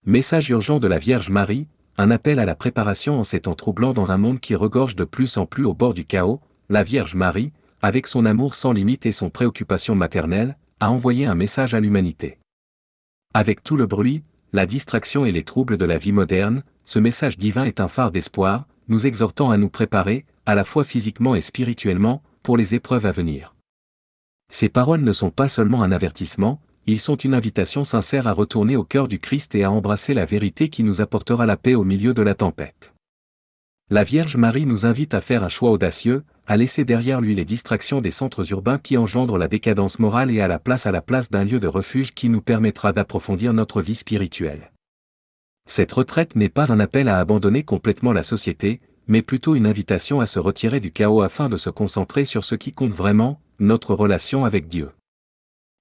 Message urgent de la Vierge Marie, un appel à la préparation en ces temps troublants dans un monde qui regorge de plus en plus au bord du chaos. La Vierge Marie, avec son amour sans limite et son préoccupation maternelle, a envoyé un message à l'humanité. Avec tout le bruit, la distraction et les troubles de la vie moderne, ce message divin est un phare d'espoir, nous exhortant à nous préparer, à la fois physiquement et spirituellement, pour les épreuves à venir. Ces paroles ne sont pas seulement un avertissement, ils sont une invitation sincère à retourner au cœur du Christ et à embrasser la vérité qui nous apportera la paix au milieu de la tempête. La Vierge Marie nous invite à faire un choix audacieux, à laisser derrière lui les distractions des centres urbains qui engendrent la décadence morale et à la place d'un lieu de refuge qui nous permettra d'approfondir notre vie spirituelle. Cette retraite n'est pas un appel à abandonner complètement la société, mais plutôt une invitation à se retirer du chaos afin de se concentrer sur ce qui compte vraiment, notre relation avec Dieu.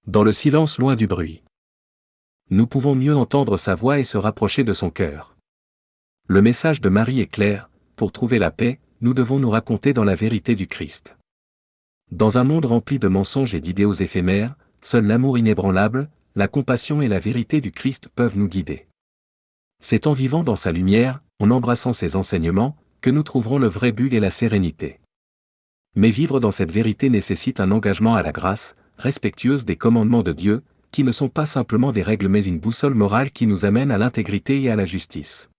Dans le silence loin du bruit, nous pouvons mieux entendre sa voix et se rapprocher de son cœur. Le message de Marie est clair, pour trouver la paix, nous devons nous raconter dans la vérité du Christ. Dans un monde rempli de mensonges et d'idéaux éphémères, seul l'amour inébranlable, la compassion et la vérité du Christ peuvent nous guider. C'est en vivant dans sa lumière, en embrassant ses enseignements, que nous trouverons le vrai but et la sérénité. Mais vivre dans cette vérité nécessite un engagement à la grâce, respectueuse des commandements de Dieu, qui ne sont pas simplement des règles mais une boussole morale qui nous amène à l'intégrité et à la justice.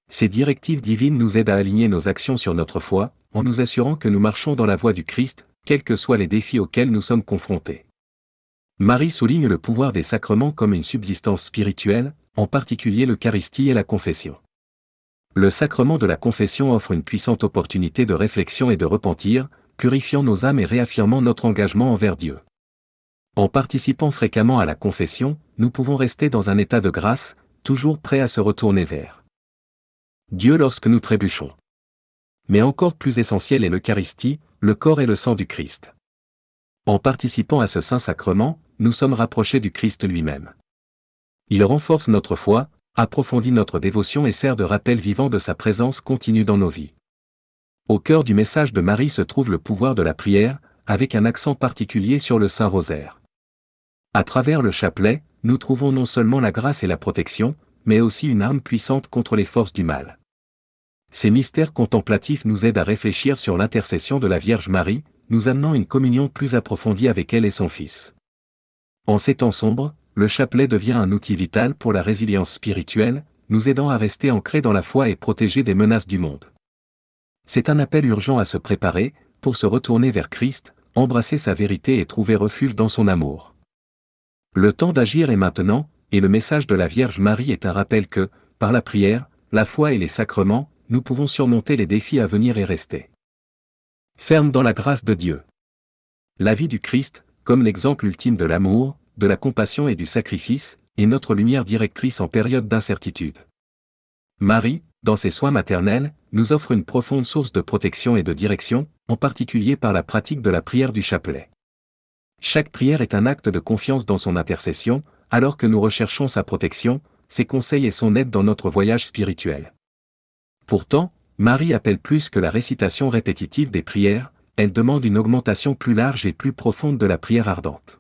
Ces directives divines nous aident à aligner nos actions sur notre foi, en nous assurant que nous marchons dans la voie du Christ, quels que soient les défis auxquels nous sommes confrontés. Marie souligne le pouvoir des sacrements comme une subsistance spirituelle, en particulier l'Eucharistie et la confession. Le sacrement de la confession offre une puissante opportunité de réflexion et de repentir, purifiant nos âmes et réaffirmant notre engagement envers Dieu. En participant fréquemment à la confession, nous pouvons rester dans un état de grâce, toujours prêts à se retourner vers Dieu lorsque nous trébuchons. Mais encore plus essentiel est l'Eucharistie, le corps et le sang du Christ. En participant à ce saint sacrement, nous sommes rapprochés du Christ lui-même. Il renforce notre foi, approfondit notre dévotion et sert de rappel vivant de sa présence continue dans nos vies. Au cœur du message de Marie se trouve le pouvoir de la prière, avec un accent particulier sur le Saint Rosaire. À travers le chapelet, nous trouvons non seulement la grâce et la protection, mais aussi une arme puissante contre les forces du mal. Ces mystères contemplatifs nous aident à réfléchir sur l'intercession de la Vierge Marie, nous amenant une communion plus approfondie avec elle et son Fils. En ces temps sombres, le chapelet devient un outil vital pour la résilience spirituelle, nous aidant à rester ancrés dans la foi et protégés des menaces du monde. C'est un appel urgent à se préparer, pour se retourner vers Christ, embrasser sa vérité et trouver refuge dans son amour. Le temps d'agir est maintenant, et le message de la Vierge Marie est un rappel que, par la prière, la foi et les sacrements, nous pouvons surmonter les défis à venir et rester fermes dans la grâce de Dieu. La vie du Christ, comme l'exemple ultime de l'amour, de la compassion et du sacrifice, est notre lumière directrice en période d'incertitude. Marie, dans ses soins maternels, nous offre une profonde source de protection et de direction, en particulier par la pratique de la prière du chapelet. Chaque prière est un acte de confiance dans son intercession, alors que nous recherchons sa protection, ses conseils et son aide dans notre voyage spirituel. Pourtant, Marie appelle plus que la récitation répétitive des prières, elle demande une augmentation plus large et plus profonde de la prière ardente.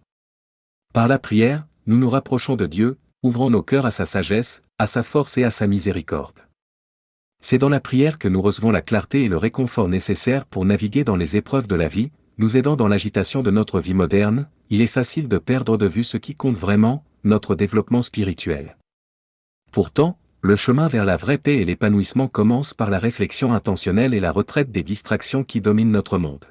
Par la prière, nous nous rapprochons de Dieu, ouvrant nos cœurs à sa sagesse, à sa force et à sa miséricorde. C'est dans la prière que nous recevons la clarté et le réconfort nécessaires pour naviguer dans les épreuves de la vie, nous aidant dans l'agitation de notre vie moderne. Il est facile de perdre de vue ce qui compte vraiment, notre développement spirituel. Pourtant, le chemin vers la vraie paix et l'épanouissement commence par la réflexion intentionnelle et la retraite des distractions qui dominent notre monde.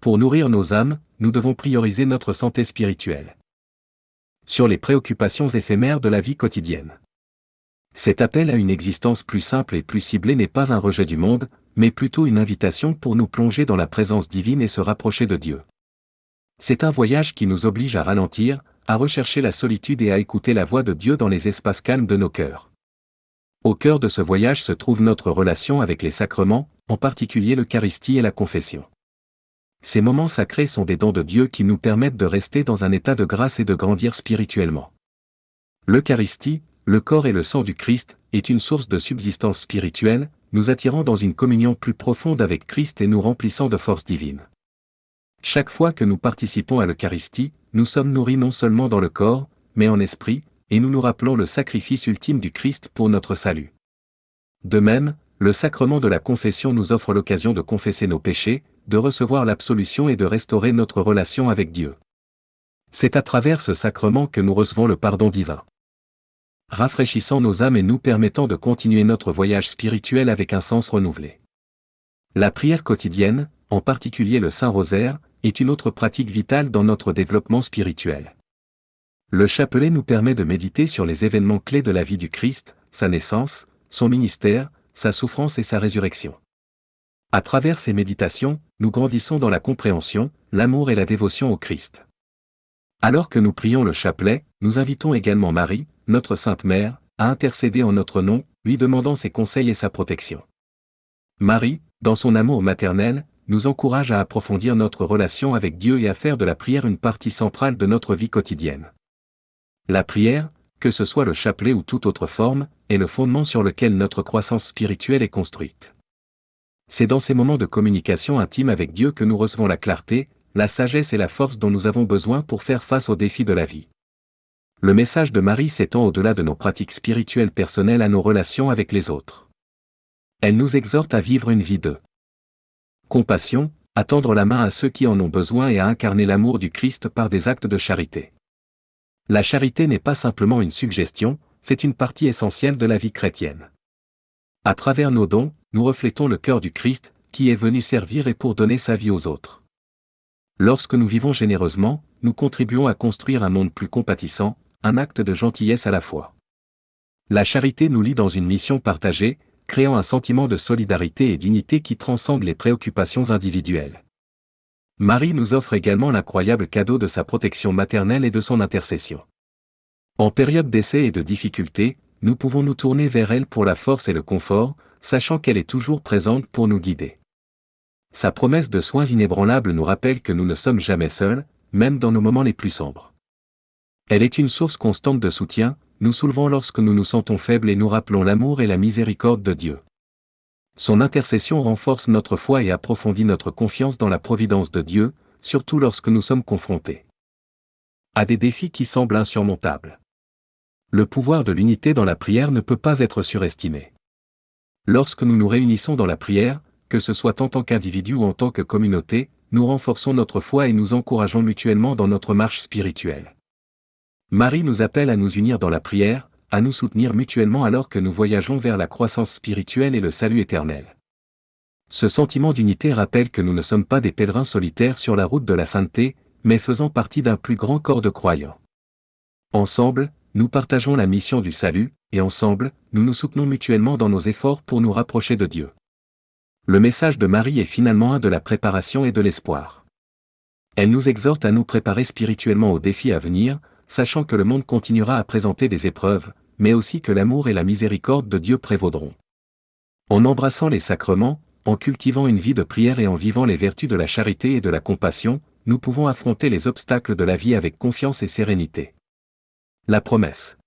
Pour nourrir nos âmes, nous devons prioriser notre santé spirituelle sur les préoccupations éphémères de la vie quotidienne. Cet appel à une existence plus simple et plus ciblée n'est pas un rejet du monde, mais plutôt une invitation pour nous plonger dans la présence divine et se rapprocher de Dieu. C'est un voyage qui nous oblige à ralentir, à rechercher la solitude et à écouter la voix de Dieu dans les espaces calmes de nos cœurs. Au cœur de ce voyage se trouve notre relation avec les sacrements, en particulier l'Eucharistie et la confession. Ces moments sacrés sont des dons de Dieu qui nous permettent de rester dans un état de grâce et de grandir spirituellement. L'Eucharistie, le corps et le sang du Christ, est une source de subsistance spirituelle, nous attirant dans une communion plus profonde avec Christ et nous remplissant de force divine. Chaque fois que nous participons à l'Eucharistie, nous sommes nourris non seulement dans le corps, mais en esprit, et nous nous rappelons le sacrifice ultime du Christ pour notre salut. De même, le sacrement de la confession nous offre l'occasion de confesser nos péchés, de recevoir l'absolution et de restaurer notre relation avec Dieu. C'est à travers ce sacrement que nous recevons le pardon divin, rafraîchissant nos âmes et nous permettant de continuer notre voyage spirituel avec un sens renouvelé. La prière quotidienne, en particulier le Saint-Rosaire, est une autre pratique vitale dans notre développement spirituel. Le chapelet nous permet de méditer sur les événements clés de la vie du Christ, sa naissance, son ministère, sa souffrance et sa résurrection. À travers ces méditations, nous grandissons dans la compréhension, l'amour et la dévotion au Christ. Alors que nous prions le chapelet, nous invitons également Marie, notre Sainte Mère, à intercéder en notre nom, lui demandant ses conseils et sa protection. Marie, dans son amour maternel, nous encourage à approfondir notre relation avec Dieu et à faire de la prière une partie centrale de notre vie quotidienne. La prière, que ce soit le chapelet ou toute autre forme, est le fondement sur lequel notre croissance spirituelle est construite. C'est dans ces moments de communication intime avec Dieu que nous recevons la clarté, la sagesse et la force dont nous avons besoin pour faire face aux défis de la vie. Le message de Marie s'étend au-delà de nos pratiques spirituelles personnelles à nos relations avec les autres. Elle nous exhorte à vivre une vie de compassion, à tendre la main à ceux qui en ont besoin et à incarner l'amour du Christ par des actes de charité. La charité n'est pas simplement une suggestion, c'est une partie essentielle de la vie chrétienne. À travers nos dons, nous reflétons le cœur du Christ, qui est venu servir et pour donner sa vie aux autres. Lorsque nous vivons généreusement, nous contribuons à construire un monde plus compatissant, un acte de gentillesse à la fois. La charité nous lie dans une mission partagée, créant un sentiment de solidarité et d'unité qui transcende les préoccupations individuelles. Marie nous offre également l'incroyable cadeau de sa protection maternelle et de son intercession. En période d'essai et de difficulté, nous pouvons nous tourner vers elle pour la force et le confort, sachant qu'elle est toujours présente pour nous guider. Sa promesse de soins inébranlables nous rappelle que nous ne sommes jamais seuls, même dans nos moments les plus sombres. Elle est une source constante de soutien, nous soulevant lorsque nous nous sentons faibles et nous rappelons l'amour et la miséricorde de Dieu. Son intercession renforce notre foi et approfondit notre confiance dans la providence de Dieu, surtout lorsque nous sommes confrontés à des défis qui semblent insurmontables. Le pouvoir de l'unité dans la prière ne peut pas être surestimé. Lorsque nous nous réunissons dans la prière, que ce soit en tant qu'individu ou en tant que communauté, nous renforçons notre foi et nous encourageons mutuellement dans notre marche spirituelle. Marie nous appelle à nous unir dans la prière, à nous soutenir mutuellement alors que nous voyageons vers la croissance spirituelle et le salut éternel. Ce sentiment d'unité rappelle que nous ne sommes pas des pèlerins solitaires sur la route de la sainteté, mais faisant partie d'un plus grand corps de croyants. Ensemble, nous partageons la mission du salut, et ensemble, nous nous soutenons mutuellement dans nos efforts pour nous rapprocher de Dieu. Le message de Marie est finalement un de la préparation et de l'espoir. Elle nous exhorte à nous préparer spirituellement aux défis à venir, sachant que le monde continuera à présenter des épreuves, mais aussi que l'amour et la miséricorde de Dieu prévaudront. En embrassant les sacrements, en cultivant une vie de prière et en vivant les vertus de la charité et de la compassion, nous pouvons affronter les obstacles de la vie avec confiance et sérénité. La promesse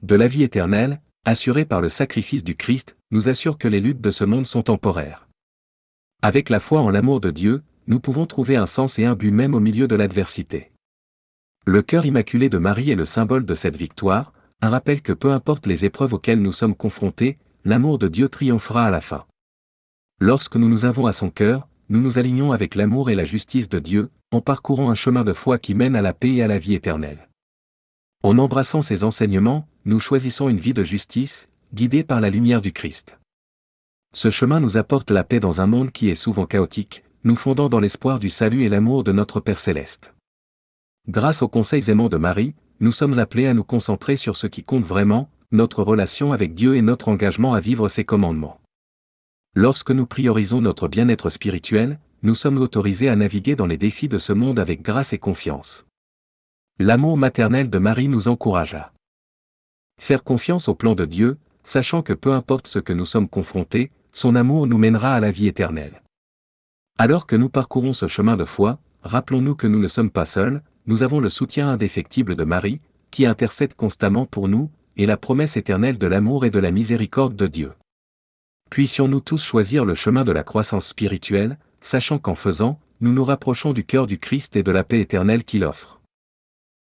de la vie éternelle, assurée par le sacrifice du Christ, nous assure que les luttes de ce monde sont temporaires. Avec la foi en l'amour de Dieu, nous pouvons trouver un sens et un but même au milieu de l'adversité. Le cœur immaculé de Marie est le symbole de cette victoire, un rappel que peu importe les épreuves auxquelles nous sommes confrontés, l'amour de Dieu triomphera à la fin. Lorsque nous nous avons à son cœur, nous nous alignons avec l'amour et la justice de Dieu, en parcourant un chemin de foi qui mène à la paix et à la vie éternelle. En embrassant ces enseignements, nous choisissons une vie de justice, guidée par la lumière du Christ. Ce chemin nous apporte la paix dans un monde qui est souvent chaotique, nous fondant dans l'espoir du salut et l'amour de notre Père céleste. Grâce aux conseils aimants de Marie, nous sommes appelés à nous concentrer sur ce qui compte vraiment, notre relation avec Dieu et notre engagement à vivre ses commandements. Lorsque nous priorisons notre bien-être spirituel, nous sommes autorisés à naviguer dans les défis de ce monde avec grâce et confiance. L'amour maternel de Marie nous encourage à faire confiance au plan de Dieu, sachant que peu importe ce que nous sommes confrontés, son amour nous mènera à la vie éternelle. Alors que nous parcourons ce chemin de foi, rappelons-nous que nous ne sommes pas seuls, nous avons le soutien indéfectible de Marie, qui intercède constamment pour nous, et la promesse éternelle de l'amour et de la miséricorde de Dieu. Puissions-nous tous choisir le chemin de la croissance spirituelle, sachant qu'en faisant, nous nous rapprochons du cœur du Christ et de la paix éternelle qu'il offre.